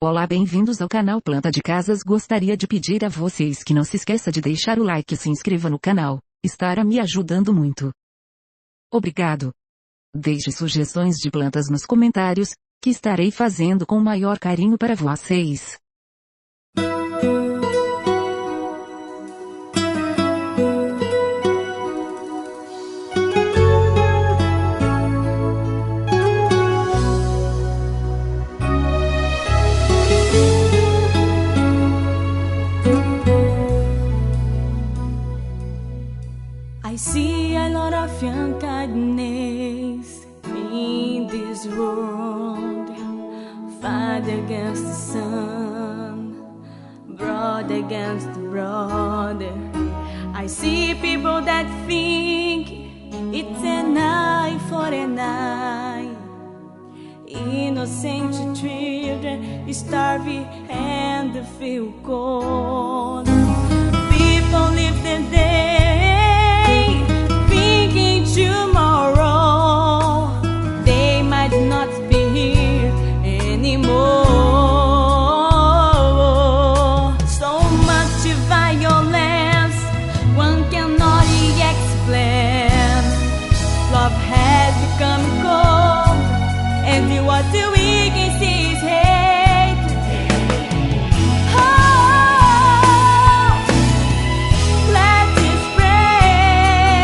Olá, bem-vindos ao canal Planta de Casas. Gostaria de pedir a vocês que não se esqueça de deixar o like e se inscreva no canal, estará me ajudando muito. Obrigado. Deixe sugestões de plantas nos comentários, que estarei fazendo com o maior carinho para vocês. I see a lot of young kindness in this world. Father against the son, brother against the brother. I see people that think it's an eye for an eye. Innocent children starving and feel cold. People live their day tomorrow they might not be here anymore. So much violence one cannot explain. Love has become cold, and what do